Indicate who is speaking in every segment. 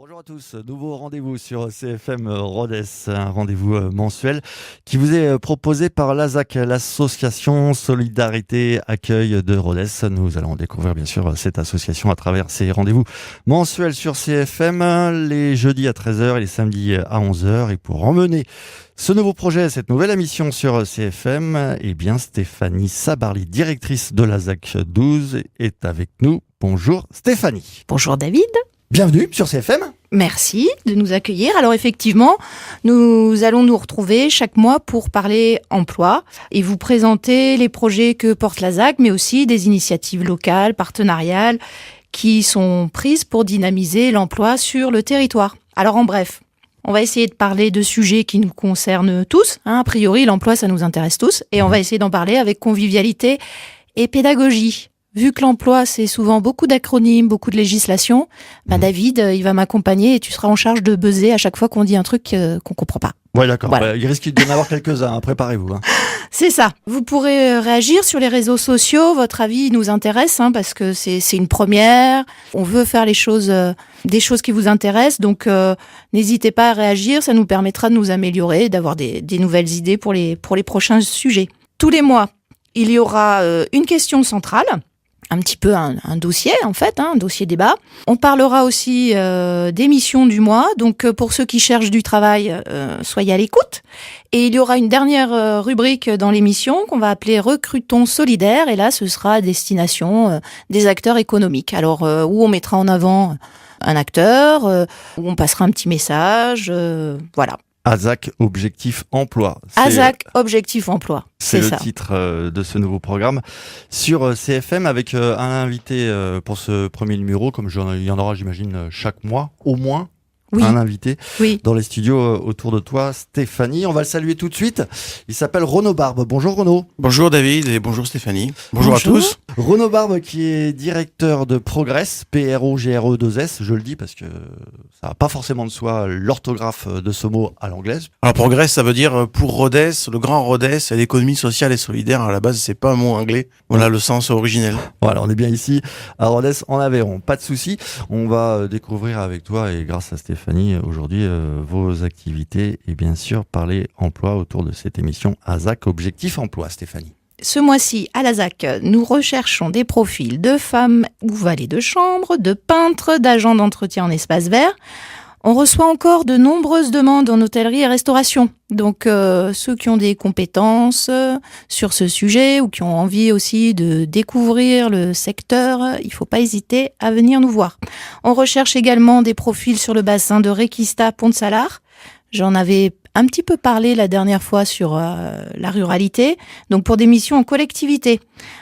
Speaker 1: Bonjour à tous, nouveau rendez-vous sur CFM Rodez, un rendez-vous mensuel qui vous est proposé par l'ASAC, l'association Solidarité Accueil de Rodez. Nous allons découvrir bien sûr cette association à travers ces rendez-vous mensuels sur CFM, les jeudis à 13h et les samedis à 11h. Et pour emmener ce nouveau projet, cette nouvelle émission sur CFM, eh bien Stéphanie Sabarly, directrice de l'ASAC 12, est avec nous. Bonjour Stéphanie.
Speaker 2: Bonjour David.
Speaker 1: Bienvenue sur CFM.
Speaker 2: Merci de nous accueillir. Alors effectivement, nous allons nous retrouver chaque mois pour parler emploi et vous présenter les projets que porte l'ASAC, mais aussi des initiatives locales, partenariales, qui sont prises pour dynamiser l'emploi sur le territoire. Alors en bref, on va essayer de parler de sujets qui nous concernent tous. A priori, l'emploi, ça nous intéresse tous. Et on va essayer d'en parler avec convivialité et pédagogie. Vu que l'emploi, c'est souvent beaucoup d'acronymes, beaucoup de législation, David, il va m'accompagner et tu seras en charge de buzzer à chaque fois qu'on dit un truc qu'on comprend pas.
Speaker 1: Ouais, d'accord.
Speaker 2: Voilà.
Speaker 1: Il risque d'y en avoir quelques-uns, préparez-vous.
Speaker 2: C'est ça. Vous pourrez réagir sur les réseaux sociaux. Votre avis nous intéresse parce que c'est une première. On veut faire les choses, des choses qui vous intéressent. Donc, n'hésitez pas à réagir. Ça nous permettra de nous améliorer, d'avoir des nouvelles idées pour les prochains sujets. Tous les mois, il y aura une question centrale. Un petit peu un dossier en fait, un dossier débat. On parlera aussi des missions du mois, donc pour ceux qui cherchent du travail, soyez à l'écoute. Et il y aura une dernière rubrique dans l'émission qu'on va appeler Recrutons solidaire, et là ce sera à destination des acteurs économiques. Alors où on mettra en avant un acteur, où on passera un petit message, voilà.
Speaker 1: ASAC Objectif Emploi.
Speaker 2: ASAC Objectif Emploi.
Speaker 1: C'est le titre de ce nouveau programme sur CFM avec un invité pour ce premier numéro, comme il y en aura j'imagine chaque mois, au moins. Oui. Un invité dans les studios autour de toi, Stéphanie. On va le saluer tout de suite. Il s'appelle Renaud Barbe. Bonjour Renaud.
Speaker 3: Bonjour David et bonjour Stéphanie. Bonjour à tous.
Speaker 1: Renaud Barbe qui est directeur de Progress, PROGRE2S. Je le dis parce que ça n'a pas forcément de soi l'orthographe de ce mot à l'anglaise.
Speaker 3: Alors Progress, ça veut dire pour Rodez, le grand Rodez, et l'économie sociale et solidaire. À la base, c'est pas un mot anglais. On a le sens originel.
Speaker 1: Voilà, on est bien ici à Rodez en Aveyron. Pas de souci. On va découvrir avec toi et grâce à Stéphanie aujourd'hui vos activités et bien sûr parler emploi autour de cette émission ASAC Objectif Emploi. Stéphanie.
Speaker 2: Ce mois-ci, à l'ASAC, nous recherchons des profils de femmes ou valets de chambre, de peintres, d'agents d'entretien en espace vert. On reçoit encore de nombreuses demandes en hôtellerie et restauration. Donc ceux qui ont des compétences sur ce sujet ou qui ont envie aussi de découvrir le secteur, il ne faut pas hésiter à venir nous voir. On recherche également des profils sur le bassin de Requista Pont-de-Salars. J'en avais un petit peu parlé la dernière fois sur la ruralité, donc pour des missions en collectivité.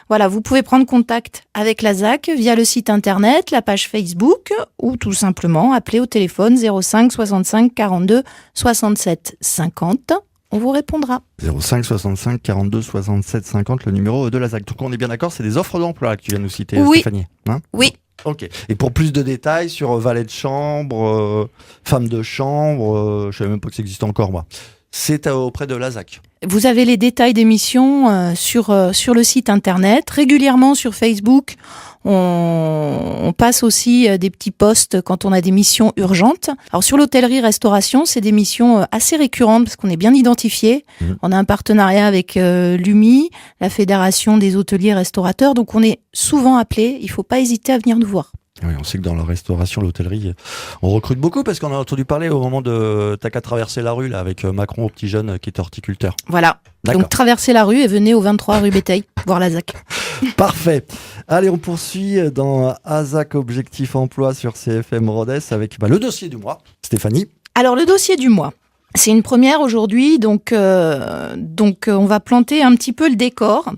Speaker 2: Voilà, vous pouvez prendre contact avec l'ASAC via le site internet, la page Facebook ou tout simplement appeler au téléphone 05 65 42 67 50. On vous répondra.
Speaker 1: 05 65 42 67 50, le numéro de l'ASAC. Donc on est bien d'accord, c'est des offres d'emploi que tu viens de nous citer,
Speaker 2: oui.
Speaker 1: Stéphanie.
Speaker 2: Oui.
Speaker 1: Ok. Et pour plus de détails sur valet de chambre, femme de chambre, je savais même pas que ça existait encore moi. C'est auprès de l'ASAC.
Speaker 2: Vous avez les détails des missions sur le site internet. Régulièrement sur Facebook, on passe aussi des petits posts quand on a des missions urgentes. Alors sur l'hôtellerie-restauration, c'est des missions assez récurrentes parce qu'on est bien identifié. On a un partenariat avec l'UMI, la Fédération des hôteliers restaurateurs. Donc on est souvent appelé. Il ne faut pas hésiter à venir nous voir.
Speaker 1: Oui, on sait que dans la restauration, l'hôtellerie, on recrute beaucoup parce qu'on a entendu parler au moment de t'as qu'à traverser la rue là avec Macron au petit jeune qui est horticulteur.
Speaker 2: Voilà.
Speaker 1: D'accord. Donc
Speaker 2: traversez la rue et venez au 23 rue Béteil voir l'ASAC.
Speaker 1: Parfait. Allez, on poursuit dans ASAC Objectif Emploi sur CFM Rodez avec le dossier du mois. Stéphanie.
Speaker 2: Alors le dossier du mois. C'est une première aujourd'hui, donc on va planter un petit peu le décor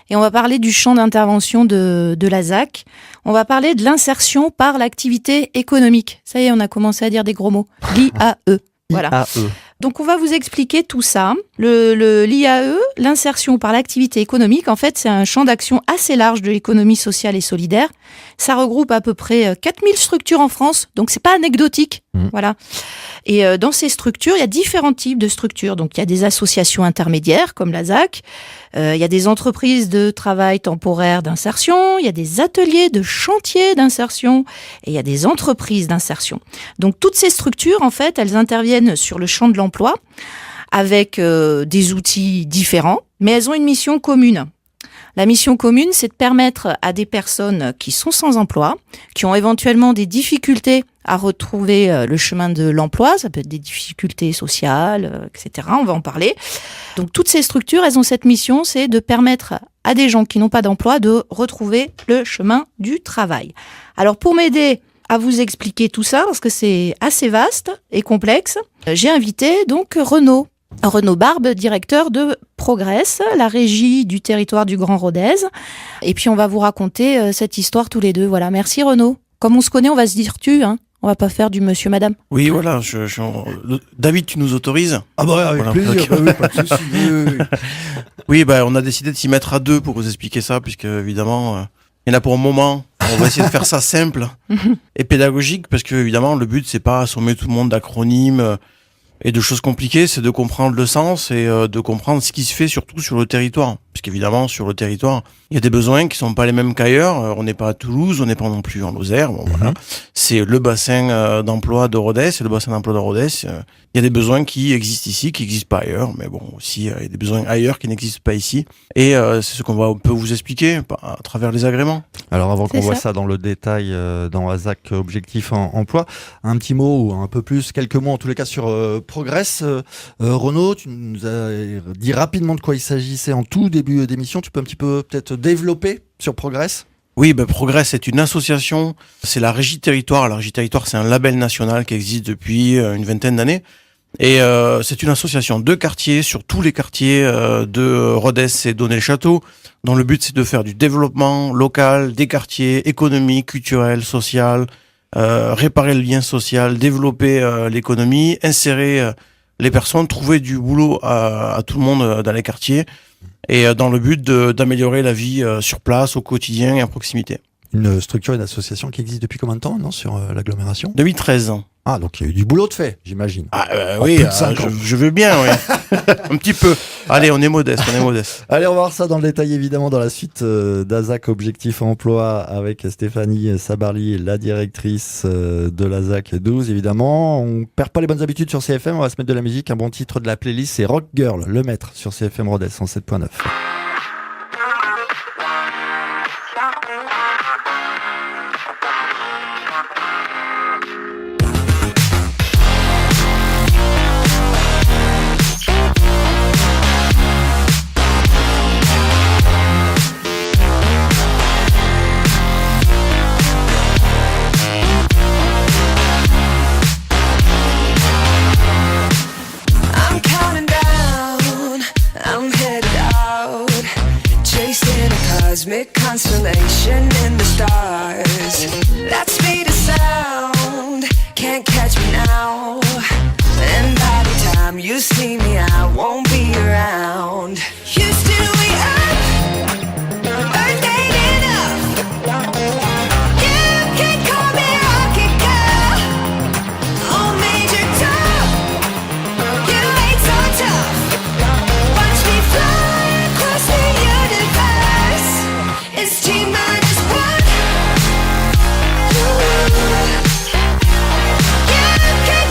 Speaker 2: et on va parler du champ d'intervention de l'ASAC. On va parler de l'insertion par l'activité économique. Ça y est, on a commencé à dire des gros mots. L'IAE. Voilà.
Speaker 1: IAE.
Speaker 2: Donc on va vous expliquer tout ça. L'IAE, l'insertion par l'activité économique, en fait, c'est un champ d'action assez large de l'économie sociale et solidaire Ça regroupe à peu près 4000 structures en France, donc c'est pas anecdotique. Voilà. Et dans ces structures, il y a différents types de structures. Donc il y a des associations intermédiaires comme l'ASAC, il y a des entreprises de travail temporaire d'insertion, il y a des ateliers de chantier d'insertion et il y a des entreprises d'insertion. Donc toutes ces structures, en fait, elles interviennent sur le champ de l'emploi avec des outils différents, mais elles ont une mission commune. La mission commune, c'est de permettre à des personnes qui sont sans emploi, qui ont éventuellement des difficultés à retrouver le chemin de l'emploi, ça peut être des difficultés sociales, etc. On va en parler. Donc toutes ces structures, elles ont cette mission, c'est de permettre à des gens qui n'ont pas d'emploi de retrouver le chemin du travail. Alors pour m'aider à vous expliquer tout ça, parce que c'est assez vaste et complexe, j'ai invité donc Renaud Barbe, directeur de Progress, la régie du territoire du Grand Rodez. Et puis on va vous raconter cette histoire tous les deux. Voilà, merci Renaud. Comme on se connaît, on va se dire tu, hein. On va pas faire du monsieur madame.
Speaker 3: Oui, voilà. David, tu nous autorises?
Speaker 1: Ah bah avec
Speaker 3: Voilà.
Speaker 1: plaisir, bah oui, pas de souci. Oui.
Speaker 3: Oui, on a décidé de s'y mettre à deux pour vous expliquer ça, puisque évidemment, il y en a pour un moment. On va essayer de faire ça simple et pédagogique, parce que évidemment, le but c'est pas assommer tout le monde d'acronymes et de choses compliquées, c'est de comprendre le sens et de comprendre ce qui se fait surtout sur le territoire. Parce qu'évidemment, sur le territoire, il y a des besoins qui sont pas les mêmes qu'ailleurs. On n'est pas à Toulouse, on n'est pas non plus en Lozère. Bon, voilà. C'est le bassin d'emploi de Rodez, c'est le bassin d'emploi de Rodez. Il y a des besoins qui existent ici, qui n'existent pas ailleurs. Mais bon, aussi, il y a des besoins ailleurs qui n'existent pas ici. Et c'est ce on peut vous expliquer à travers les agréments.
Speaker 1: Alors avant qu'on voit ça dans le détail dans ASAC Objectif Emploi, un petit mot ou un peu plus, quelques mots en tous les cas sur Progress. Renaud, tu nous as dit rapidement de quoi il s'agissait en tout début d'émission. Tu peux un petit peu peut-être développer sur Progress ?
Speaker 3: Oui, Progress est une association, c'est la Régie Territoire. La Régie Territoire, c'est un label national qui existe depuis une vingtaine d'années. Et c'est une association de quartiers, sur tous les quartiers de Rodez et d'Onet-le-Château, dont le but c'est de faire du développement local, des quartiers, économique, culturel, social, réparer le lien social, développer l'économie, insérer les personnes, trouver du boulot à tout le monde dans les quartiers, et dans le but d'améliorer la vie sur place, au quotidien et à proximité.
Speaker 1: Une structure, une association qui existe depuis combien de temps, non, sur l'agglomération ?
Speaker 3: 2013 ans.
Speaker 1: Ah, donc il y a eu du boulot de fait, j'imagine.
Speaker 3: Oui,
Speaker 1: plus de 5 ans.
Speaker 3: je veux bien, oui. Un petit peu. Allez, on est modeste.
Speaker 1: Allez, on va voir ça dans le détail, évidemment, dans la suite d'ASAC Objectif Emploi avec Stéphanie Sabarly, la directrice de l'ASAC 12, évidemment. On perd pas les bonnes habitudes sur CFM, on va se mettre de la musique. Un bon titre de la playlist, c'est Rock Girl, le maître, sur CFM Rodez 107.9.
Speaker 4: Cosmic constellation in the stars. That speed of sound can't catch me now. And by the time you see me, I won't be around. Houston, we up, Earth ain't enough. You can call me Rocket Girl. On Major Tom, you ain't so tough. Watch me fly across the universe. It's T-minus 1. You can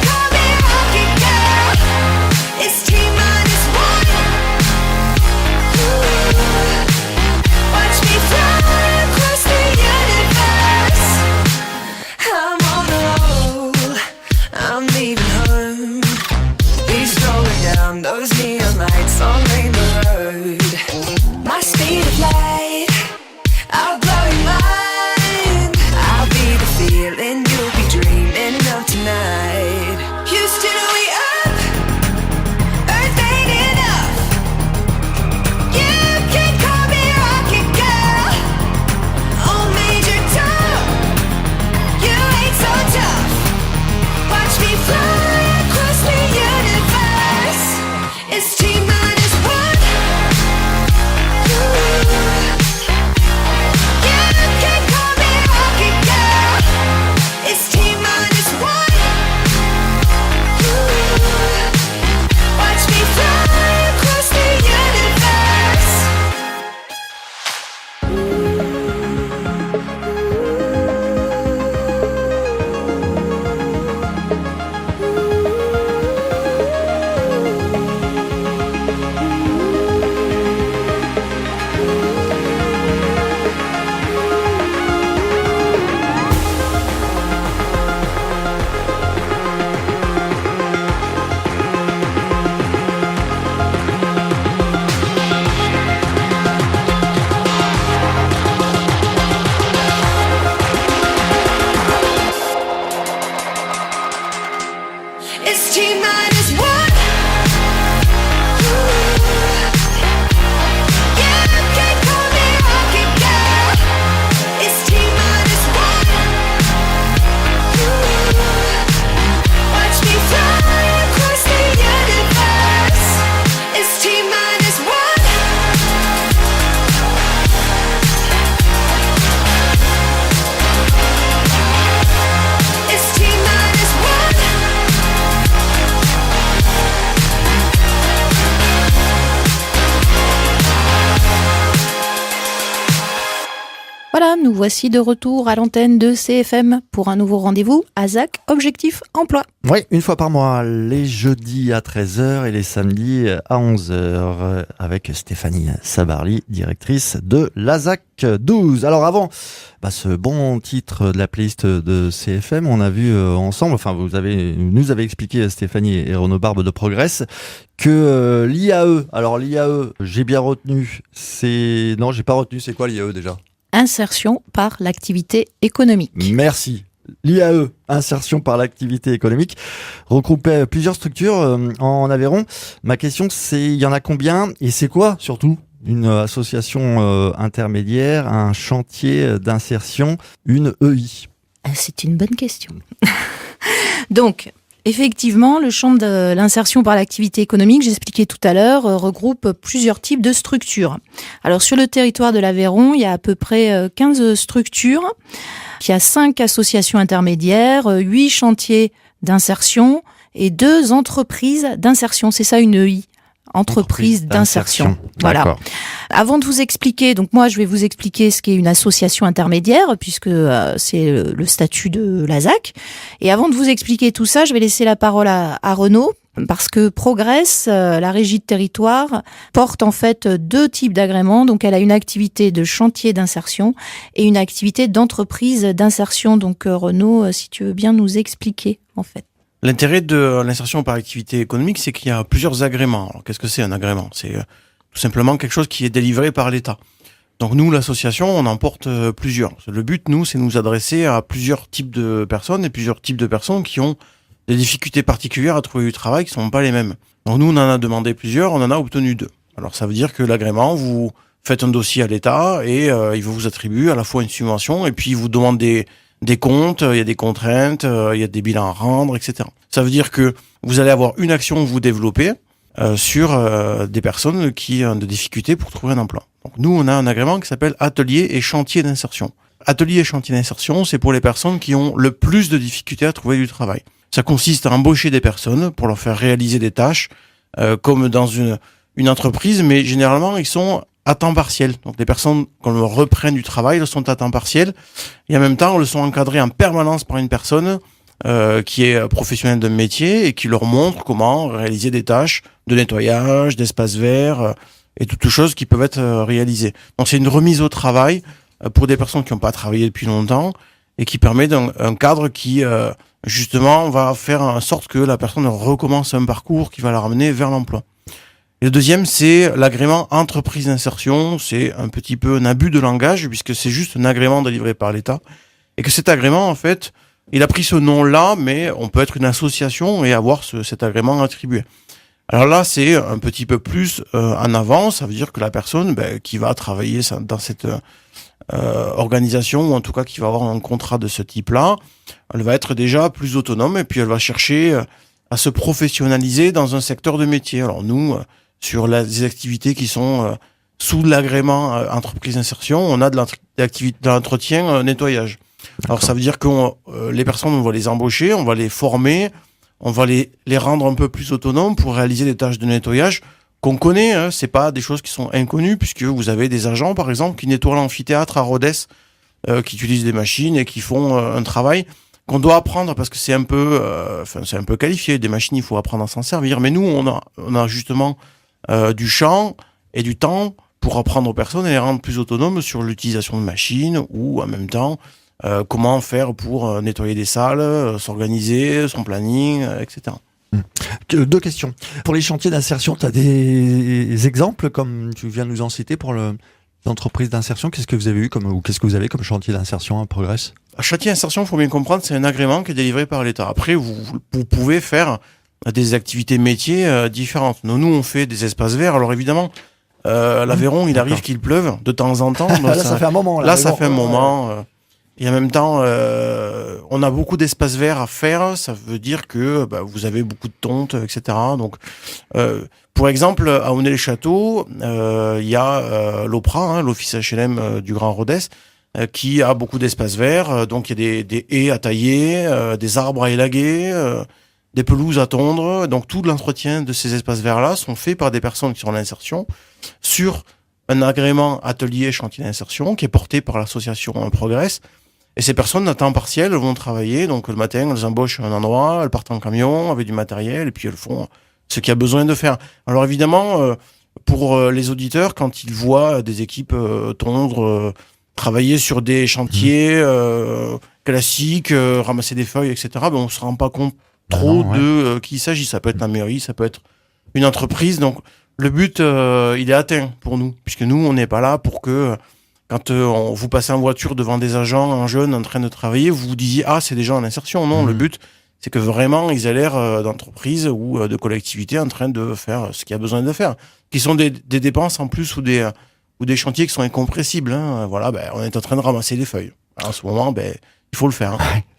Speaker 4: It's T-minus one. Ooh. Yeah, you can call me rocket girl. It's T-minus one. Ooh. Watch me fly across the universe. It's T-minus one. It's T-minus one.
Speaker 2: Voilà, nous voici de retour à l'antenne de CFM pour un nouveau rendez-vous ASAC Objectif Emploi.
Speaker 1: Oui, une fois par mois, les jeudis à 13h et les samedis à 11h avec Stéphanie Sabarly, directrice de l'ASAC 12. Alors avant ce bon titre de la playlist de CFM, on a vu ensemble, enfin nous avez expliqué, Stéphanie et Renaud Barbe de Progress, que l'IAE, alors l'IAE, j'ai bien retenu, non j'ai pas retenu, c'est quoi l'IAE déjà ?
Speaker 2: Insertion par l'activité économique.
Speaker 1: Merci. L'IAE, insertion par l'activité économique, regroupait plusieurs structures en Aveyron. Ma question, c'est il y en a combien et c'est quoi surtout une association intermédiaire, un chantier d'insertion, une EI?
Speaker 2: C'est une bonne question. Donc, effectivement, le champ de l'insertion par l'activité économique, j'expliquais tout à l'heure, regroupe plusieurs types de structures. Alors, sur le territoire de l'Aveyron, il y a à peu près 15 structures. Il y a 5 associations intermédiaires, 8 chantiers d'insertion et 2 entreprises d'insertion. C'est ça une EI. Entreprise d'insertion. Voilà.
Speaker 1: D'accord.
Speaker 2: Avant de vous expliquer, donc moi je vais vous expliquer ce qu'est une association intermédiaire puisque c'est le statut de l'ASAC. Et avant de vous expliquer tout ça, je vais laisser la parole à Renaud parce que Progress, la régie de territoire, porte en fait 2 types d'agréments. Donc elle a une activité de chantier d'insertion et une activité d'entreprise d'insertion. Donc Renaud, si tu veux bien nous expliquer en fait.
Speaker 3: L'intérêt de l'insertion par activité économique, c'est qu'il y a plusieurs agréments. Alors, qu'est-ce que c'est un agrément ? C'est tout simplement quelque chose qui est délivré par l'État. Donc nous, l'association, on en porte plusieurs. Le but, nous, c'est nous adresser à plusieurs types de personnes et plusieurs types de personnes qui ont des difficultés particulières à trouver du travail qui ne sont pas les mêmes. Donc nous, on en a demandé plusieurs, on en a obtenu 2. Alors ça veut dire que l'agrément, vous faites un dossier à l'État et il vous attribue à la fois une subvention et puis il vous demande des comptes, il y a des contraintes, il y a des bilans à rendre, etc. Ça veut dire que vous allez avoir une action que vous développez sur des personnes qui ont des difficultés pour trouver un emploi. Donc nous, on a un agrément qui s'appelle Atelier et Chantier d'insertion. Atelier et Chantier d'insertion, c'est pour les personnes qui ont le plus de difficultés à trouver du travail. Ça consiste à embaucher des personnes pour leur faire réaliser des tâches comme dans une entreprise, mais généralement, ils sont à temps partiel. Donc les personnes, quand on leur reprenne du travail, elles sont à temps partiel. Et en même temps, elles sont encadrées en permanence par une personne qui est professionnelle d'un métier et qui leur montre comment réaliser des tâches de nettoyage, d'espaces verts et toutes choses qui peuvent être réalisées. Donc c'est une remise au travail pour des personnes qui n'ont pas travaillé depuis longtemps et qui permet d'un cadre qui justement va faire en sorte que la personne recommence un parcours qui va la ramener vers l'emploi. Et le deuxième, c'est l'agrément entreprise d'insertion. C'est un petit peu un abus de langage puisque c'est juste un agrément délivré par l'État. Et que cet agrément, en fait, il a pris ce nom-là, mais on peut être une association et avoir cet agrément attribué. Alors là, c'est un petit peu plus en avant. Ça veut dire que la personne qui va travailler dans cette organisation, ou en tout cas qui va avoir un contrat de ce type-là, elle va être déjà plus autonome et puis elle va chercher à se professionnaliser dans un secteur de métier. Alors nous, sur les activités qui sont sous l'agrément entreprise d'insertion, on a de l'entretien nettoyage. Alors ça veut dire que les personnes, on va les embaucher, on va les former, on va les rendre un peu plus autonomes pour réaliser des tâches de nettoyage qu'on connaît. C'est pas des choses qui sont inconnues puisque vous avez des agents, par exemple, qui nettoient l'amphithéâtre à Rodez, qui utilisent des machines et qui font un travail qu'on doit apprendre parce que c'est un peu qualifié. Des machines, il faut apprendre à s'en servir. Mais nous, on a justement du champ et du temps pour apprendre aux personnes et les rendre plus autonomes sur l'utilisation de machines ou en même temps comment faire pour nettoyer des salles, s'organiser, son planning, etc.
Speaker 1: 2 questions. Pour les chantiers d'insertion, tu as des exemples comme tu viens de nous en citer pour l'entreprise d'insertion. Qu'est-ce que vous avez eu qu'est-ce que vous avez comme chantier d'insertion à Progress ?
Speaker 3: Un chantier d'insertion, il faut bien comprendre, c'est un agrément qui est délivré par l'État. Après, vous pouvez faire des activités métiers différentes. Nous, on fait des espaces verts. Alors évidemment, l'Aveyron, il arrive qu'il pleuve de temps en temps.
Speaker 1: Là, ça fait un moment.
Speaker 3: Là, ça fait un moment. Et en même temps, on a beaucoup d'espaces verts à faire. Ça veut dire que vous avez beaucoup de tontes, etc. Donc, pour exemple, à Aunay-les-Châteaux, il y a l'OPRA, l'Office HLM du Grand Rodez, qui a beaucoup d'espaces verts. Donc, il y a des haies à tailler, des arbres à élaguer, des pelouses à tondre. Donc, tout l'entretien de ces espaces verts-là sont faits par des personnes qui sont en insertion sur un agrément atelier chantier d'insertion qui est porté par l'association Progress. Et ces personnes à temps partiel vont travailler, donc le matin, elles embauchent à un endroit, elles partent en camion avec du matériel, et puis elles font ce qu'il y a besoin de faire. Alors évidemment, pour les auditeurs, quand ils voient des équipes tondre, travailler sur des chantiers classiques, ramasser des feuilles, etc., on se rend pas compte trop de qui il s'agit. Ça peut être la mairie, ça peut être une entreprise. Donc le but, il est atteint pour nous, puisque nous, on n'est pas là pour que... Quand vous passez en voiture devant des agents, un jeune en train de travailler, vous vous disiez « Ah, c'est des gens en insertion ». Non, le but, c'est que vraiment, ils aient l'air d'entreprise ou de collectivité en train de faire ce qu'il y a besoin de faire. Qui sont des dépenses en plus ou des chantiers qui sont incompressibles. Voilà, on est en train de ramasser des feuilles. Alors, en ce moment, il faut le faire.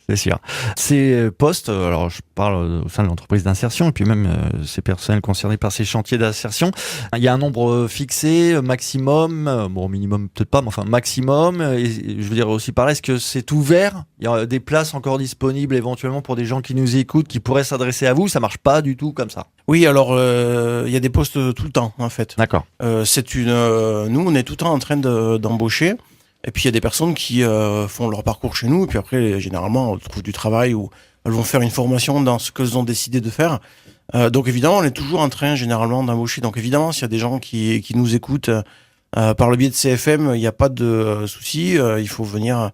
Speaker 1: C'est sûr. Ces postes, alors je parle au sein de l'entreprise d'insertion et puis même ces personnels concernés par ces chantiers d'insertion, il y a un nombre fixé, maximum, minimum peut-être pas, mais enfin maximum. Et je veux dire aussi par là, est-ce que c'est ouvert ? Il y a des places encore disponibles éventuellement pour des gens qui nous écoutent, qui pourraient s'adresser à vous ? Ça marche pas du tout comme ça ?
Speaker 3: Oui, alors il y a des postes tout le temps en fait.
Speaker 1: D'accord.
Speaker 3: Nous, on est tout le temps en train d'embaucher. Et puis il y a des personnes qui font leur parcours chez nous, et puis après, généralement, on trouve du travail ou elles vont faire une formation dans ce qu'elles ont décidé de faire. Donc évidemment, on est toujours en train, généralement, d'embaucher. Donc évidemment, s'il y a des gens qui nous écoutent par le biais de CFM, il n'y a pas de souci. Il faut venir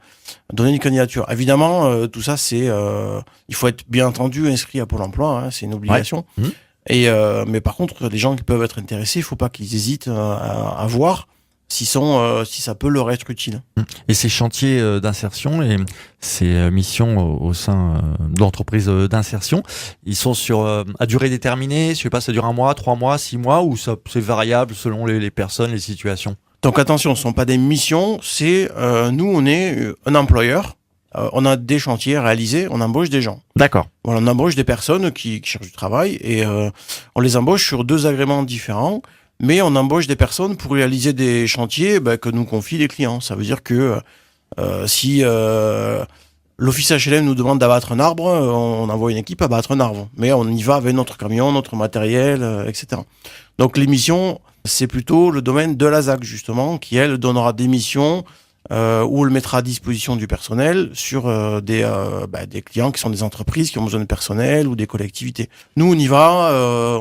Speaker 3: donner une candidature. Évidemment, tout ça, il faut être bien entendu inscrit à Pôle emploi, c'est une obligation. Ouais. Mais par contre, les gens qui peuvent être intéressés, il ne faut pas qu'ils hésitent à voir si ça peut leur être utile.
Speaker 1: Et ces chantiers d'insertion et ces missions au sein d'entreprises d'insertion, ils sont à durée déterminée, je sais pas, ça dure 1 mois, 3 mois, 6 mois, ou ça, c'est variable selon les personnes, les situations?
Speaker 3: Donc attention, ce ne sont pas des missions, nous on est un employeur, on a des chantiers à réaliser, on embauche des gens.
Speaker 1: D'accord.
Speaker 3: Voilà, on embauche des personnes qui cherchent du travail et on les embauche sur 2 agréments différents. Mais on embauche des personnes pour réaliser des chantiers que nous confient les clients. Ça veut dire que si l'office HLM nous demande d'abattre un arbre, on envoie une équipe abattre un arbre. Mais on y va avec notre camion, notre matériel, etc. Donc les missions, c'est plutôt le domaine de la ZAC, justement, qui, elle, donnera des missions où elle mettra à disposition du personnel sur des clients qui sont des entreprises qui ont besoin de personnel ou des collectivités. Nous, on y va,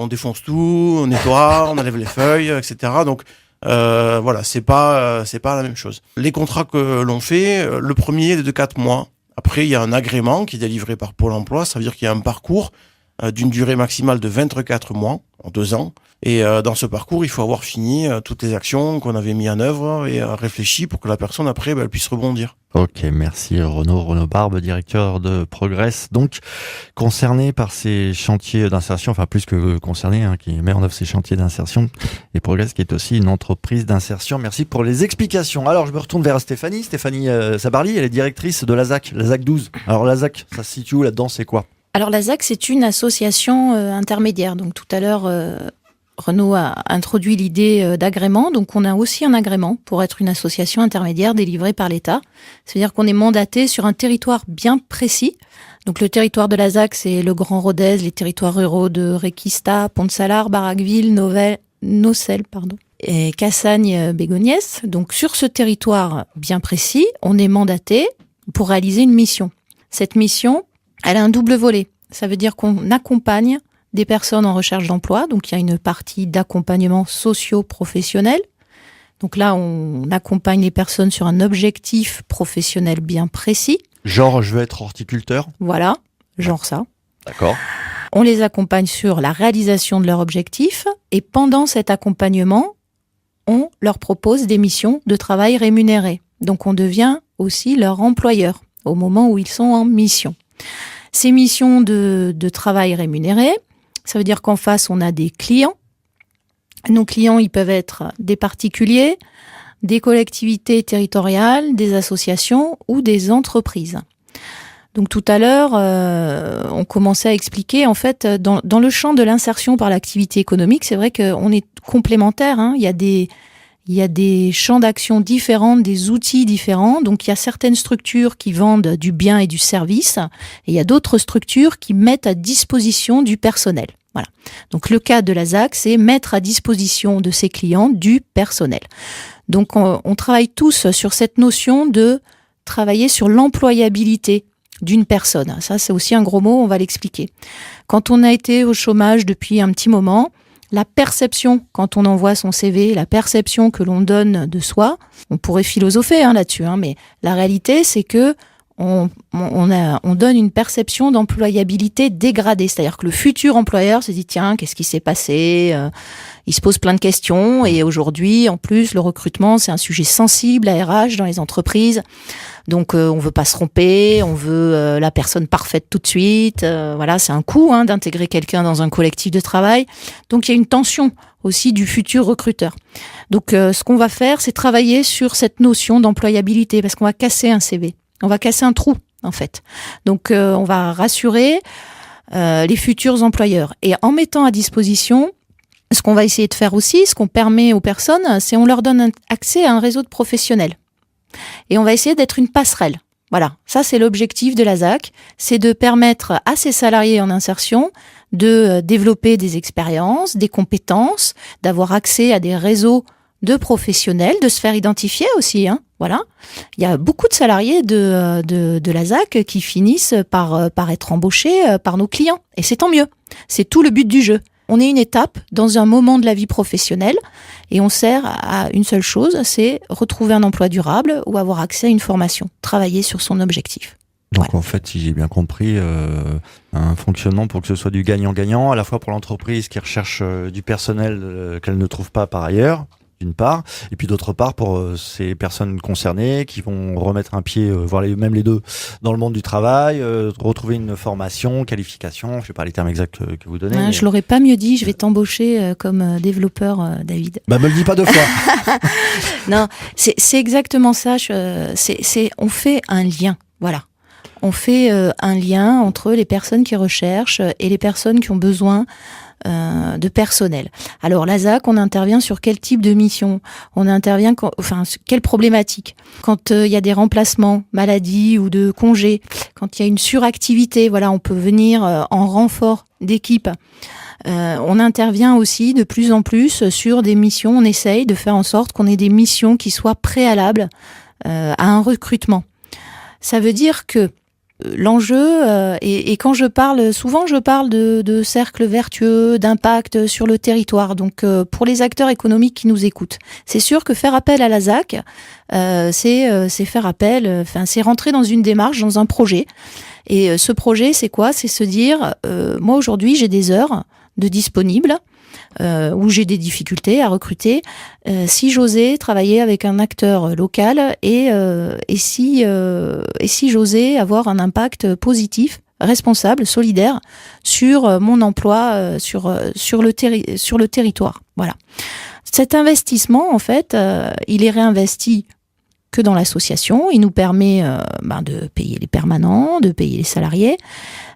Speaker 3: on défonce tout, on nettoie, on enlève les feuilles, etc. Donc voilà, c'est pas la même chose. Les contrats que l'on fait, le premier est de 4 mois. Après, il y a un agrément qui est délivré par Pôle emploi. Ça veut dire qu'il y a un parcours d'une durée maximale de 24 mois, en 2 ans. Et dans ce parcours, il faut avoir fini toutes les actions qu'on avait mis en œuvre et réfléchi pour que la personne, après, elle puisse rebondir.
Speaker 1: Ok, merci Renaud Barbe, directeur de Progress, donc concerné par ces chantiers d'insertion, enfin plus que concerné, qui met en œuvre ces chantiers d'insertion, et Progress qui est aussi une entreprise d'insertion. Merci pour les explications. Alors je me retourne vers Stéphanie Sabarly, elle est directrice de la ZAC 12. Alors la ZAC, ça se situe où là-dedans, c'est quoi ?
Speaker 2: Alors la ZAC, c'est une association intermédiaire. Donc tout à l'heure, Renaud a introduit l'idée d'agrément. Donc on a aussi un agrément pour être une association intermédiaire délivrée par l'État. C'est-à-dire qu'on est mandaté sur un territoire bien précis. Donc le territoire de la ZAC, c'est le Grand Rodez, les territoires ruraux de Réquista, Pont-de-Salard, Barraqueville, Nocelles, et Cassagne-Bégoniès. Donc sur ce territoire bien précis, on est mandaté pour réaliser une mission. Cette mission, elle a un double volet. Ça veut dire qu'on accompagne des personnes en recherche d'emploi. Donc, il y a une partie d'accompagnement socio-professionnel. Donc là, on accompagne les personnes sur un objectif professionnel bien précis.
Speaker 1: Genre, je veux être horticulteur ?
Speaker 2: Voilà, genre ça.
Speaker 1: D'accord.
Speaker 2: On les accompagne sur la réalisation de leur objectif. Et pendant cet accompagnement, on leur propose des missions de travail rémunérées. Donc, on devient aussi leur employeur au moment où ils sont en mission. Ces missions de travail rémunéré, Ça veut dire qu'en face, on a des clients. Nos clients, ils peuvent être des particuliers, des collectivités territoriales, des associations ou des entreprises. Donc tout à l'heure, on commençait à expliquer, en fait, dans le champ de l'insertion par l'activité économique, c'est vrai qu'on est complémentaires. Hein. Il y a des champs d'action différents, des outils différents. Donc il y a certaines structures qui vendent du bien et du service, et il y a d'autres structures qui mettent à disposition du personnel. Voilà. Donc le cas de la ZAC, c'est mettre à disposition de ses clients du personnel. Donc on travaille tous sur cette notion de travailler sur l'employabilité d'une personne. Ça, c'est aussi un gros mot, on va l'expliquer. Quand on a été au chômage depuis un petit moment, la perception, quand on envoie son CV, la perception que l'on donne de soi, on pourrait philosopher là-dessus, mais la réalité, c'est que on donne une perception d'employabilité dégradée. C'est-à-dire que le futur employeur se dit, tiens, qu'est-ce qui s'est passé ? Il se pose plein de questions, et aujourd'hui, en plus, le recrutement, c'est un sujet sensible à RH dans les entreprises. Donc, on veut pas se tromper, on veut la personne parfaite tout de suite. Voilà, c'est un coût d'intégrer quelqu'un dans un collectif de travail. Donc, il y a une tension aussi du futur recruteur. Donc, ce qu'on va faire, c'est travailler sur cette notion d'employabilité, parce qu'on va casser un CV. On va casser un trou, en fait. Donc, on va rassurer les futurs employeurs. Et en mettant à disposition, ce qu'on va essayer de faire aussi, ce qu'on permet aux personnes, c'est on leur donne accès à un réseau de professionnels. Et on va essayer d'être une passerelle. Voilà, ça c'est l'objectif de la ZAC, c'est de permettre à ces salariés en insertion de développer des expériences, des compétences, d'avoir accès à des réseaux de professionnels, de se faire identifier aussi. Voilà, il y a beaucoup de salariés de la ZAC qui finissent par être embauchés par nos clients. Et c'est tant mieux, c'est tout le but du jeu. On est une étape dans un moment de la vie professionnelle et on sert à une seule chose, c'est retrouver un emploi durable ou avoir accès à une formation, travailler sur son objectif.
Speaker 1: Donc en fait, si j'ai bien compris, un fonctionnement pour que ce soit du gagnant-gagnant, à la fois pour l'entreprise qui recherche du personnel qu'elle ne trouve pas par ailleurs, d'une part, et puis d'autre part pour ces personnes concernées qui vont remettre un pied, voire même les deux, dans le monde du travail, retrouver une formation, qualification, je sais pas les termes exacts que vous donnez.
Speaker 2: Mais... Je l'aurais pas mieux dit, je vais t'embaucher comme développeur, David.
Speaker 1: Bah me le dis pas deux fois.
Speaker 2: Non, c'est exactement ça. On fait un lien, voilà. On fait un lien entre les personnes qui recherchent et les personnes qui ont besoin de personnel. Alors la ZAC, on intervient sur quel type de mission ? On intervient quelle problématique ? Quand il y a des remplacements, maladies ou de congés, quand il y a une suractivité, voilà, on peut venir en renfort d'équipe. On intervient aussi de plus en plus sur des missions, on essaye de faire en sorte qu'on ait des missions qui soient préalables à un recrutement. Ça veut dire que l'enjeu, et quand je parle de cercle vertueux, d'impact sur le territoire. Donc, pour les acteurs économiques qui nous écoutent, c'est sûr que faire appel à la ZAC, c'est faire appel, c'est rentrer dans une démarche, dans un projet. Et ce projet, c'est quoi ? C'est se dire, moi aujourd'hui, j'ai des heures de disponibles, où j'ai des difficultés à recruter, si j'osais travailler avec un acteur local et si j'osais avoir un impact positif, responsable, solidaire sur mon emploi, sur le territoire. Voilà. Cet investissement, en fait, il est réinvesti que dans l'association. Il nous permet de payer les permanents, de payer les salariés,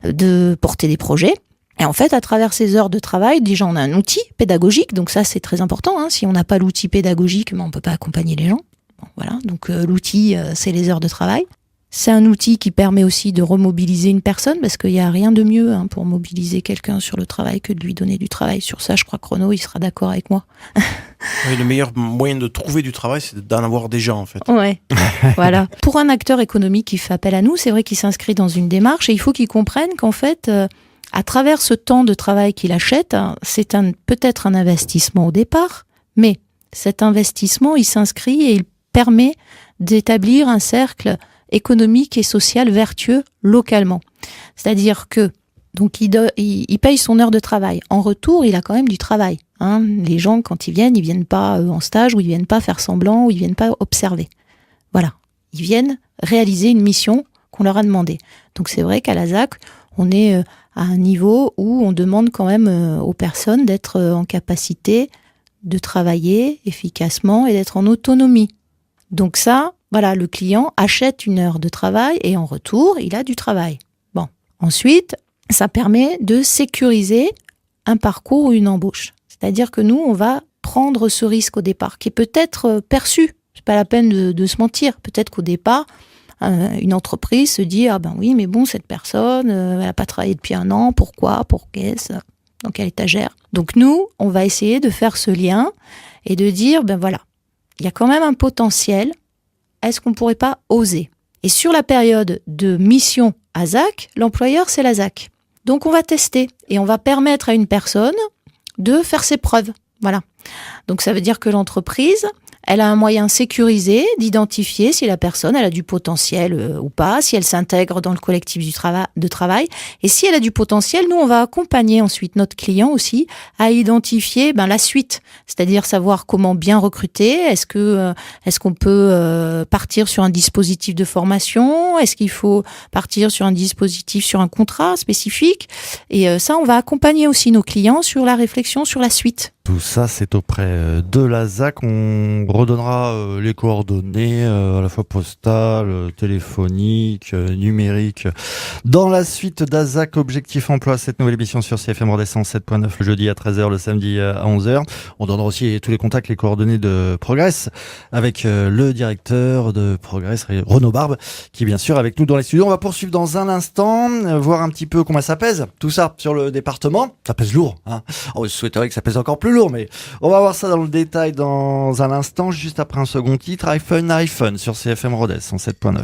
Speaker 2: de porter des projets. Et en fait, à travers ces heures de travail, déjà, on a un outil pédagogique. Donc ça, c'est très important. Si on n'a pas l'outil pédagogique, on ne peut pas accompagner les gens. Bon, voilà. Donc l'outil, c'est les heures de travail. C'est un outil qui permet aussi de remobiliser une personne, parce qu'il n'y a rien de mieux pour mobiliser quelqu'un sur le travail que de lui donner du travail. Sur ça, je crois que Renaud, il sera d'accord avec moi.
Speaker 3: Oui, le meilleur moyen de trouver du travail, c'est d'en avoir déjà, en fait.
Speaker 2: Ouais, voilà. Pour un acteur économique qui fait appel à nous, c'est vrai qu'il s'inscrit dans une démarche et il faut qu'il comprenne qu'en fait... à travers ce temps de travail qu'il achète, c'est peut-être un investissement au départ, mais cet investissement, il s'inscrit et il permet d'établir un cercle économique et social vertueux localement. C'est-à-dire que donc il paye son heure de travail. En retour, il a quand même du travail. Les gens, quand ils viennent pas en stage, ou ils viennent pas faire semblant, ou ils viennent pas observer. Voilà. Ils viennent réaliser une mission qu'on leur a demandée. Donc c'est vrai qu'à la ZAC, on est à un niveau où on demande quand même aux personnes d'être en capacité de travailler efficacement et d'être en autonomie. Donc ça, voilà, le client achète une heure de travail et en retour, il a du travail. Bon. Ensuite, ça permet de sécuriser un parcours ou une embauche. C'est-à-dire que nous, on va prendre ce risque au départ, qui est peut-être perçu. C'est pas la peine de se mentir. Peut-être qu'au départ, une entreprise se dit « Ah ben oui, mais bon, cette personne, elle n'a pas travaillé depuis 1 an, pourquoi, pour qu'est-ce, dans quelle étagère ?» Donc nous, on va essayer de faire ce lien et de dire « Ben voilà, il y a quand même un potentiel, est-ce qu'on ne pourrait pas oser ?» Et sur la période de mission ASAC, l'employeur, c'est l'ASAC. Donc on va tester et on va permettre à une personne de faire ses preuves. Voilà. Donc ça veut dire que l'entreprise, elle a un moyen sécurisé d'identifier si la personne elle a du potentiel ou pas, si elle s'intègre dans le collectif de travail. Et si elle a du potentiel, nous, on va accompagner ensuite notre client aussi à identifier la suite, c'est-à-dire savoir comment bien recruter. Est-ce qu'on peut partir sur un dispositif de formation? Est-ce qu'il faut partir sur un dispositif, sur un contrat spécifique? Et ça, on va accompagner aussi nos clients sur la réflexion sur la suite.
Speaker 1: Tout ça, c'est auprès de l'ASAC. On redonnera les coordonnées à la fois postales, téléphoniques, numériques. Dans la suite d'ASAC Objectif Emploi, cette nouvelle émission sur CFM Rodez 107.9 le jeudi à 13h, le samedi à 11h. On donnera aussi tous les contacts, les coordonnées de Progress avec le directeur de Progress, Renaud Barbe, qui est bien sûr avec nous dans les studios. On va poursuivre dans un instant, voir un petit peu comment ça pèse, tout ça sur le département. Ça pèse lourd, hein. Je souhaiterais que ça pèse encore plus lourd, mais on va voir ça dans le détail dans un instant, juste après un second titre. iPhone sur CFM Rodez 107.9.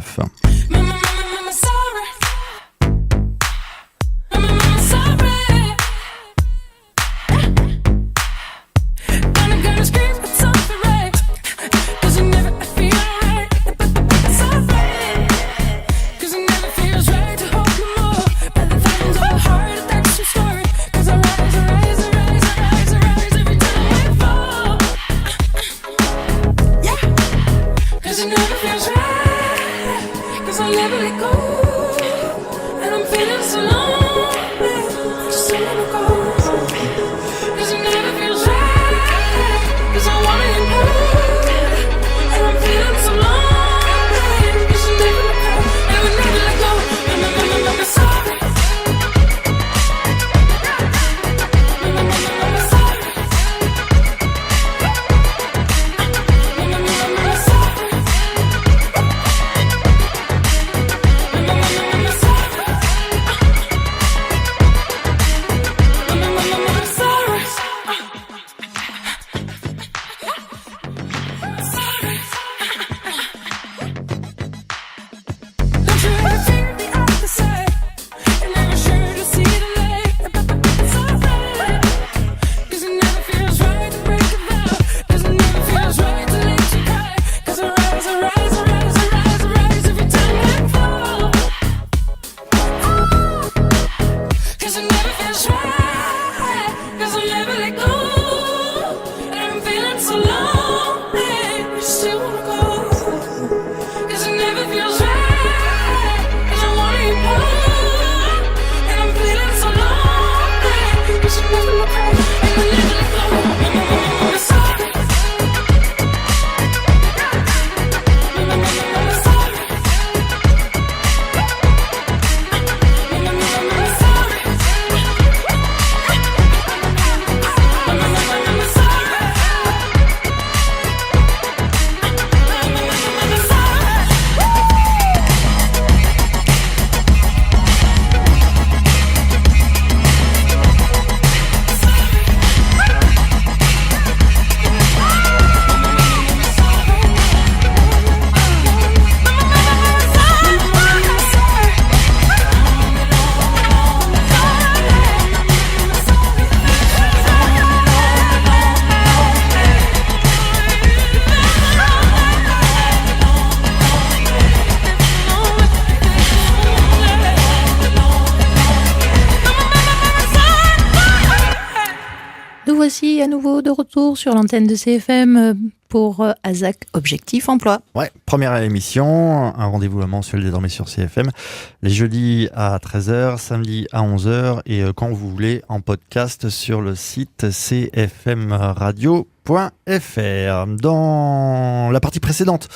Speaker 2: Voici à nouveau de retour sur l'antenne de CFM pour ASAC Objectif Emploi.
Speaker 1: Ouais, première émission, un rendez-vous mensuel désormais sur CFM, les jeudis à 13h, samedi à 11h et quand vous voulez en podcast sur le site cfmradio.fr. Dans la partie précédente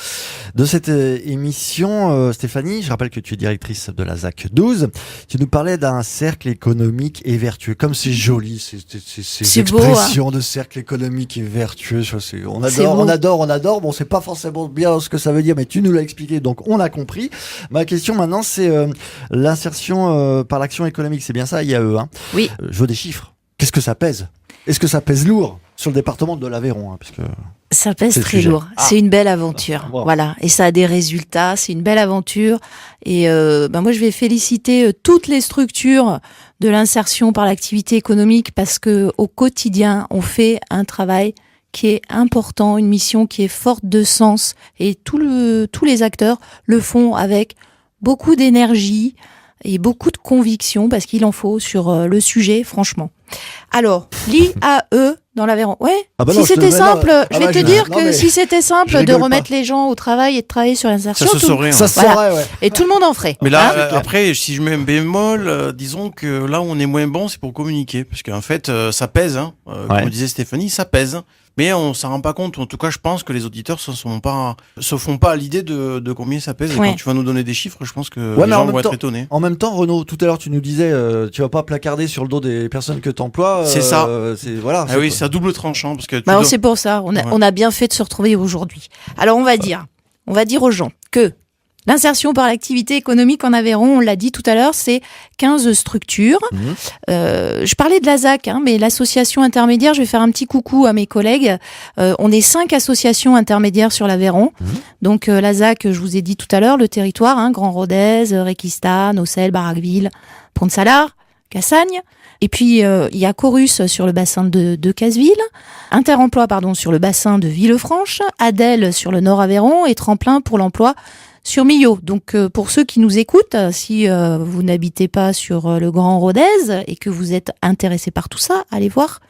Speaker 1: de cette émission, Stéphanie, je rappelle que tu es directrice de la ZAC 12, tu nous parlais d'un cercle économique et vertueux. Comme c'est joli, ces expressions de cercle économique et vertueux. On adore. Bon, c'est pas forcément bien ce que ça veut dire, mais tu nous l'as expliqué, donc on a compris. Ma question maintenant, c'est l'insertion par l'action économique. C'est bien ça, IAE, hein?
Speaker 2: Oui.
Speaker 1: Je veux des chiffres. Qu'est-ce que ça pèse? Est-ce que ça pèse lourd sur le département de l'Aveyron, hein, parce que
Speaker 2: ça pèse très
Speaker 1: sujet.
Speaker 2: lourd. C'est une belle aventure.
Speaker 1: Wow.
Speaker 2: Voilà. Et ça a des résultats. C'est une belle aventure. Et moi, je vais féliciter toutes les structures de l'insertion par l'activité économique parce que au quotidien, on fait un travail qui est important, une mission qui est forte de sens. Et tous les acteurs le font avec beaucoup d'énergie et beaucoup de conviction parce qu'il en faut sur le sujet, franchement. Alors, l'IAE dans l'Aveyron. Ouais.
Speaker 1: Ah bah
Speaker 2: si
Speaker 1: non,
Speaker 2: c'était simple, je vais te dire que
Speaker 1: mais
Speaker 2: si c'était simple de remettre les gens au travail et de travailler sur l'insertion,
Speaker 3: Ça se saurait.
Speaker 1: ça se saurait, ouais.
Speaker 2: et tout le monde en ferait.
Speaker 3: Mais là,
Speaker 2: Hein
Speaker 3: après, si je mets un bémol, disons que là où on est moins bon, c'est pour communiquer. Parce qu'en fait, ça pèse, hein. Comme disait Stéphanie, ça pèse. Mais on s'en rend pas compte. En tout cas, je pense que les auditeurs se font pas à l'idée de combien ça pèse. Et quand tu vas nous donner des chiffres, je pense que les gens vont être étonnés.
Speaker 1: En même temps, Renaud, tout à l'heure, tu nous disais, tu vas pas placarder sur le dos des personnes que t'emploies.
Speaker 3: C'est ça.
Speaker 1: Voilà.
Speaker 3: Ah oui, c'est à double tranchant. Parce que
Speaker 2: c'est pour ça. On a bien fait de se retrouver aujourd'hui. Alors, on va dire aux gens que l'insertion par l'activité économique en Aveyron, on l'a dit tout à l'heure, c'est 15 structures. Je parlais de la ZAC, mais l'association intermédiaire, je vais faire un petit coucou à mes collègues. On est 5 associations intermédiaires sur l'Aveyron. Donc la ZAC, je vous ai dit tout à l'heure, le territoire, Grand Rodez, Réquistan, Auxelles, Barraqueville, Pont-de-Salard, Cassagne. Et puis, il y a Chorus sur le bassin de Casseville, Interemploi sur le bassin de Villefranche, Adèle sur le Nord Aveyron et Tremplin pour l'emploi sur Millau. Donc, pour ceux qui nous écoutent, si vous n'habitez pas sur le Grand Rodez et que vous êtes intéressés par tout ça, allez voir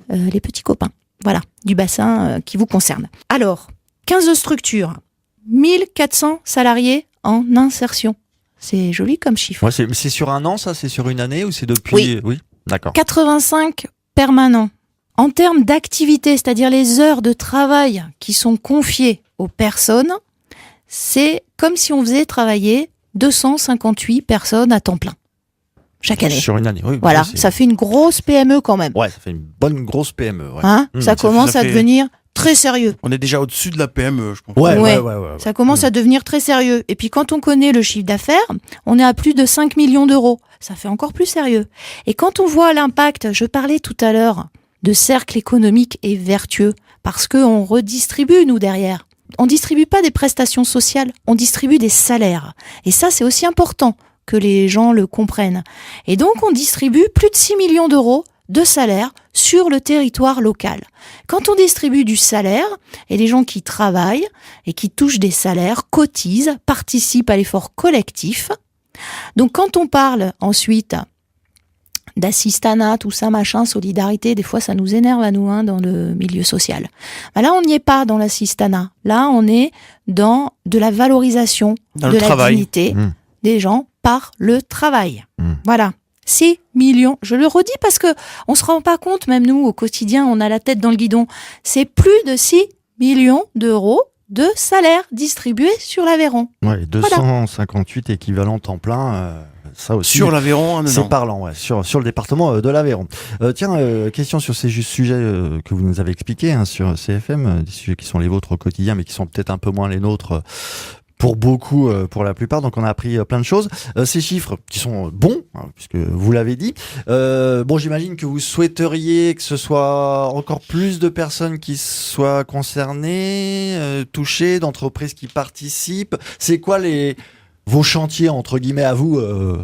Speaker 2: les petits copains, voilà, du bassin qui vous concerne. Alors, 15 structures, 1400 salariés en insertion. C'est joli comme chiffre.
Speaker 1: Ouais, c'est sur un an, ça? C'est sur une année ou c'est depuis? Oui, d'accord.
Speaker 2: 85 permanents. En termes d'activité, c'est-à-dire les heures de travail qui sont confiées aux personnes, c'est comme si on faisait travailler 258 personnes à temps plein. Chaque année.
Speaker 1: Sur une année, oui.
Speaker 2: Voilà, ça fait une grosse PME quand même.
Speaker 1: Ouais, ça fait une bonne grosse PME. Ouais.
Speaker 2: Ça commence à devenir très sérieux.
Speaker 3: On est déjà au-dessus de la PME, je pense.
Speaker 1: Ouais.
Speaker 2: Ça commence à devenir très sérieux. Et puis quand on connaît le chiffre d'affaires, on est à plus de 5 millions d'euros. Ça fait encore plus sérieux. Et quand on voit l'impact, je parlais tout à l'heure de cercle économique et vertueux, parce qu'on redistribue, nous, derrière. On distribue pas des prestations sociales, on distribue des salaires. Et ça, c'est aussi important que les gens le comprennent. Et donc, on distribue plus de 6 millions d'euros de salaires sur le territoire local. Quand on distribue du salaire, et les gens qui travaillent et qui touchent des salaires cotisent, participent à l'effort collectif. Donc, quand on parle ensuite d'assistanat, tout ça, machin, solidarité, des fois ça nous énerve à nous dans le milieu social. Là, on n'y est pas dans l'assistanat. Là, on est dans de la valorisation de la dignité des gens par le travail. Voilà. 6 millions, je le redis parce que on se rend pas compte, même nous, au quotidien, on a la tête dans le guidon. C'est plus de 6 millions d'euros de salaires distribués sur l'Aveyron.
Speaker 1: Ouais, 258 équivalents temps plein, ça aussi.
Speaker 3: Sur l'Aveyron,
Speaker 1: c'est parlant, ouais, sur le département de l'Aveyron. Tiens, question sur ces sujets que vous nous avez expliqués sur CFM, des sujets qui sont les vôtres au quotidien, mais qui sont peut-être un peu moins les nôtres pour beaucoup, pour la plupart. Donc on a appris plein de choses. Ces chiffres qui sont bons, puisque vous l'avez dit. J'imagine que vous souhaiteriez que ce soit encore plus de personnes qui soient concernées, touchées, d'entreprises qui participent. C'est quoi vos chantiers, entre guillemets, à vous,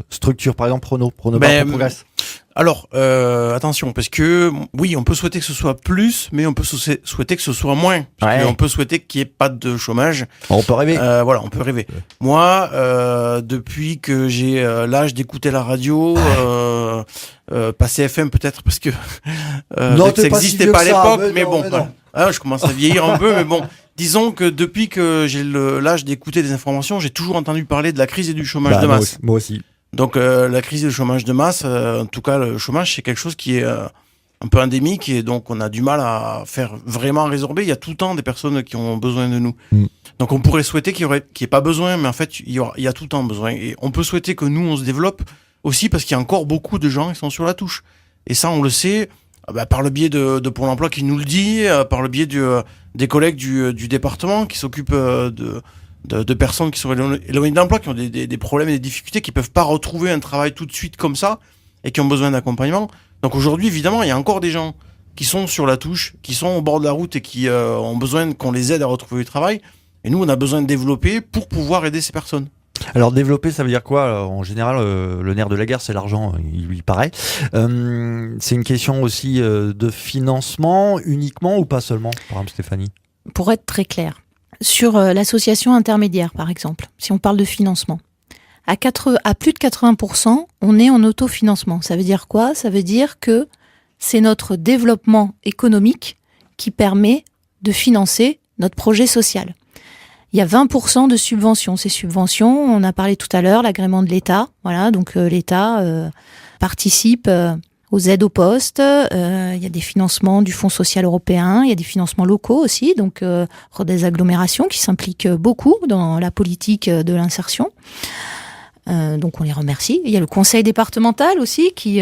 Speaker 1: structure, par exemple, Prono Progress?
Speaker 3: Alors, attention, parce que oui, on peut souhaiter que ce soit plus, mais on peut souhaiter que ce soit moins. Parce qu'on peut souhaiter qu'il n'y ait pas de chômage.
Speaker 1: On peut rêver.
Speaker 3: Voilà, on peut rêver. Moi, depuis que j'ai l'âge d'écouter la radio, passer FM peut-être, parce que
Speaker 1: non,
Speaker 3: ça n'existait pas à l'époque, mais bon.
Speaker 1: Non.
Speaker 3: Ah, je commence à vieillir un peu, mais bon. Disons que depuis que j'ai l'âge d'écouter des informations, j'ai toujours entendu parler de la crise et du chômage de masse.
Speaker 1: Moi aussi.
Speaker 3: Donc la crise et le chômage de masse, en tout cas le chômage, c'est quelque chose qui est un peu endémique et donc on a du mal à faire vraiment résorber. Il y a tout le temps des personnes qui ont besoin de nous. Donc on pourrait souhaiter qu'il n'y ait pas besoin, mais en fait il y a tout le temps besoin. Et on peut souhaiter que nous on se développe aussi parce qu'il y a encore beaucoup de gens qui sont sur la touche. Et ça on le sait par le biais de Pôle emploi qui nous le dit, par le biais des collègues du département qui s'occupent de personnes qui sont éloignées de l'emploi, qui ont des problèmes et des difficultés, qui peuvent pas retrouver un travail tout de suite comme ça et qui ont besoin d'accompagnement. Donc aujourd'hui, évidemment, il y a encore des gens qui sont sur la touche, qui sont au bord de la route et qui ont besoin qu'on les aide à retrouver du travail. Et nous, on a besoin de développer pour pouvoir aider ces personnes.
Speaker 1: Alors développer, ça veut dire quoi? En général, le nerf de la guerre, c'est l'argent, il paraît. C'est une question aussi de financement uniquement ou pas seulement, par exemple, Stéphanie?
Speaker 2: Pour être très clair, sur l'association intermédiaire, par exemple, si on parle de financement, à plus de 80%, on est en autofinancement. Ça veut dire quoi? Ça veut dire que c'est notre développement économique qui permet de financer notre projet social. Il y a 20% de subventions. Ces subventions, on a parlé tout à l'heure, l'agrément de l'État. Voilà, donc l'État participe aux aides au poste. Il y a des financements du Fonds social européen. Il y a des financements locaux aussi, donc des agglomérations qui s'impliquent beaucoup dans la politique de l'insertion. Donc on les remercie. Il y a le conseil départemental aussi qui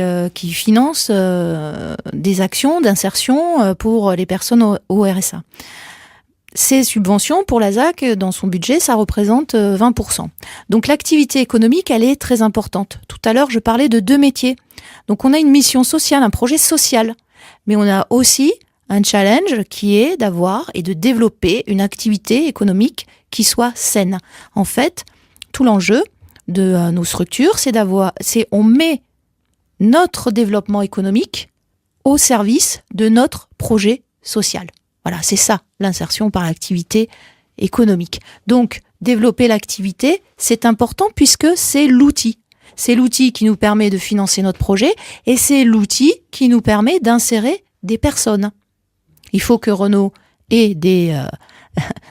Speaker 2: finance des actions d'insertion pour les personnes au RSA. Ces subventions pour la ZAC, dans son budget, ça représente 20%. Donc l'activité économique, elle est très importante. Tout à l'heure, je parlais de 2 métiers. Donc on a une mission sociale, un projet social. Mais on a aussi un challenge qui est d'avoir et de développer une activité économique qui soit saine. En fait, tout l'enjeu de nos structures, c'est on met notre développement économique au service de notre projet social. Voilà, c'est ça, l'insertion par l'activité économique. Donc, développer l'activité, c'est important puisque c'est l'outil. C'est l'outil qui nous permet de financer notre projet et c'est l'outil qui nous permet d'insérer des personnes. Il faut que Renault ait des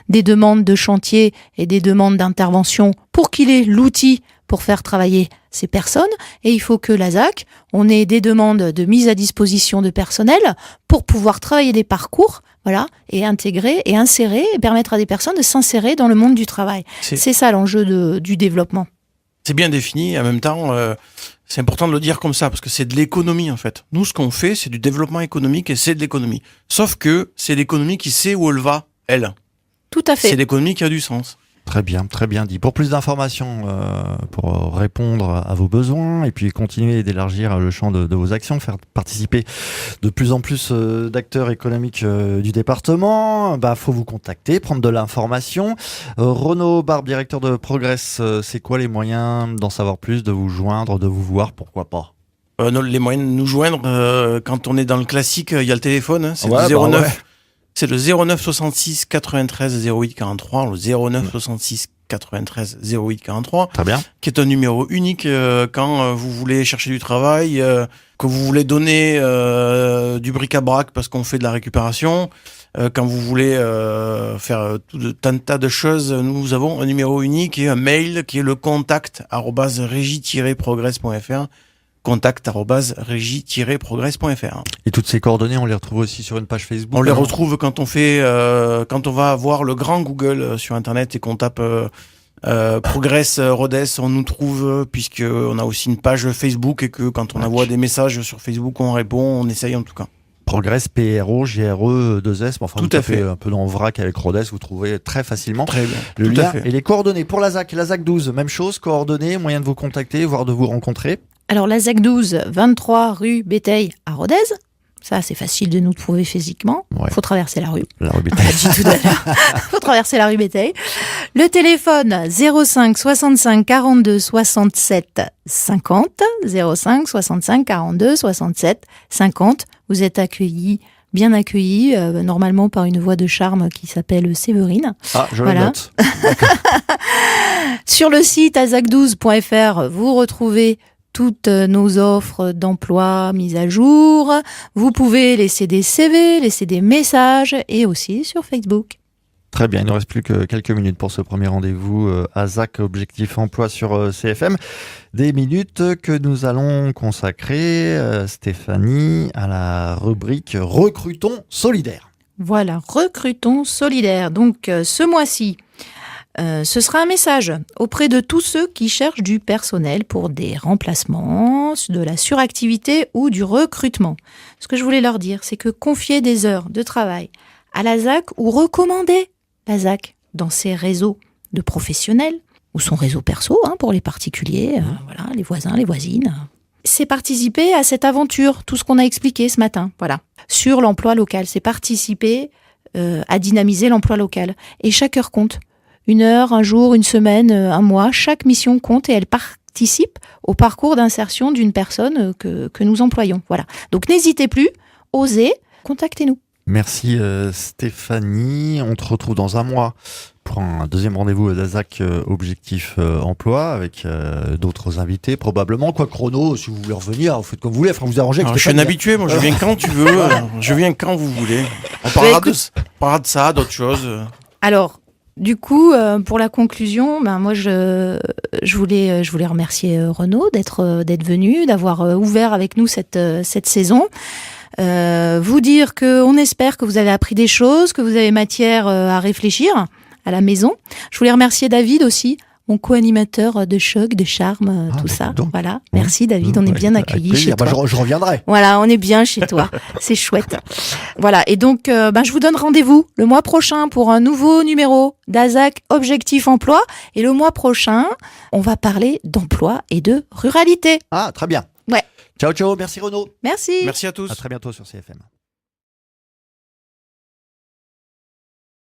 Speaker 2: demandes de chantier et des demandes d'intervention pour qu'il ait l'outil pour faire travailler ces personnes. Et il faut que la ZAC, on ait des demandes de mise à disposition de personnel pour pouvoir travailler des parcours, voilà, et intégrer et insérer et permettre à des personnes de s'insérer dans le monde du travail. C'est ça l'enjeu du développement.
Speaker 3: C'est bien défini, et en même temps, c'est important de le dire comme ça, parce que c'est de l'économie en fait. Nous, ce qu'on fait, c'est du développement économique et c'est de l'économie. Sauf que c'est l'économie qui sait où elle va, elle.
Speaker 2: Tout à fait.
Speaker 3: C'est l'économie qui a du sens.
Speaker 1: Très bien dit. Pour plus d'informations, pour répondre à vos besoins et puis continuer d'élargir le champ de vos actions, faire participer de plus en plus d'acteurs économiques du département, faut vous contacter, prendre de l'information. Renaud Barbe, directeur de Progress, c'est quoi les moyens d'en savoir plus, de vous joindre, de vous voir, pourquoi pas?
Speaker 3: Les moyens de nous joindre, quand on est dans le classique, il y a le téléphone, c'est le 09. Ouais. C'est le 09 66 93 08 43, le 09 66 93 08 43.
Speaker 1: Très bien.
Speaker 3: Qui est un numéro unique quand vous voulez chercher du travail, que vous voulez donner du bric-à-brac parce qu'on fait de la récupération, quand vous voulez faire un tas de choses. Nous avons un numéro unique et un mail qui est le contact@régie-progress.fr. contact@régie-progress.fr.
Speaker 1: Et toutes ces coordonnées, on les retrouve aussi sur une page Facebook?
Speaker 3: On les retrouve quand on fait, quand on va voir le grand Google sur Internet et qu'on tape Progress Rodez, on nous trouve, puisqu'on a aussi une page Facebook et que quand on envoie des messages sur Facebook, on répond, on essaye en tout cas.
Speaker 1: Progress, PRO, GRE, 2S, enfin,
Speaker 3: tout
Speaker 1: vous
Speaker 3: à fait.
Speaker 1: Un peu dans le vrac avec Rodez, vous trouvez très facilement
Speaker 3: très bien.
Speaker 1: Le
Speaker 3: tout
Speaker 1: lien
Speaker 3: à fait.
Speaker 1: Et les coordonnées pour la ZAC 12, même chose, coordonnées, moyen de vous contacter, voire de vous rencontrer.
Speaker 2: Alors la ZAC 12, 23 rue Béteil à Rodez, Ça, c'est facile de nous trouver physiquement.
Speaker 1: Ouais.
Speaker 2: Faut traverser la rue.
Speaker 1: La rue
Speaker 2: On
Speaker 1: Bétail.
Speaker 2: l'a dit tout à l'heure. Faut traverser la rue Bétail. Le téléphone 05 65 42 67 50. 05 65 42 67 50. Vous êtes bien accueillis, normalement par une voix de charme qui s'appelle Séverine.
Speaker 1: Ah, je
Speaker 2: Voilà.
Speaker 1: le note.
Speaker 2: Sur le site azac12.fr, vous retrouvez toutes nos offres d'emploi mises à jour. Vous pouvez laisser des CV, laisser des messages et aussi sur Facebook.
Speaker 1: Très bien, il ne nous reste plus que quelques minutes pour ce premier rendez-vous ASAC Objectif Emploi sur CFM. Des minutes que nous allons consacrer, Stéphanie, à la rubrique Recrutons solidaire.
Speaker 2: Voilà, recrutons solidaire. Donc ce mois-ci, ce sera un message auprès de tous ceux qui cherchent du personnel pour des remplacements, de la suractivité ou du recrutement. Ce que je voulais leur dire, c'est que confier des heures de travail à l'ASAC ou recommander l'ASAC dans ses réseaux de professionnels ou son réseau perso pour les particuliers, voilà, les voisins, les voisines. C'est participer à cette aventure, tout ce qu'on a expliqué ce matin, voilà, sur l'emploi local. C'est participer à dynamiser l'emploi local. Et chaque heure compte. 1 heure, un jour, une semaine, un mois, chaque mission compte et elle participe au parcours d'insertion d'une personne que nous employons. Voilà. Donc n'hésitez plus, osez, contactez-nous.
Speaker 1: Merci Stéphanie. On te retrouve dans un mois pour un deuxième rendez-vous d'ASAC Objectif Emploi avec d'autres invités probablement. Quoi chrono, si vous voulez revenir, vous faites comme vous voulez, vous arranger avec
Speaker 3: Alors, je suis un
Speaker 1: Stéphanie.
Speaker 3: habitué, moi je viens quand tu veux, je viens quand vous voulez. On parlera de ça, d'autres choses.
Speaker 2: Alors, du coup, pour la conclusion, moi je voulais remercier Renaud d'être venu, d'avoir ouvert avec nous cette saison. Vous dire qu'on espère que vous avez appris des choses, que vous avez matière à réfléchir à la maison. Je voulais remercier David aussi, mon co-animateur de choc, de charme, tout ça.
Speaker 1: Donc.
Speaker 2: Voilà. Merci David, on est bien accueillis chez toi.
Speaker 1: Je reviendrai.
Speaker 2: Voilà, on est bien chez toi. C'est chouette. Voilà. Et donc, je vous donne rendez-vous le mois prochain pour un nouveau numéro d'ASAC Objectif Emploi. Et le mois prochain, on va parler d'emploi et de ruralité.
Speaker 1: Ah, très bien.
Speaker 2: Ouais.
Speaker 1: Ciao, ciao. Merci Renaud.
Speaker 2: Merci.
Speaker 3: Merci à tous.
Speaker 1: À très bientôt sur CFM.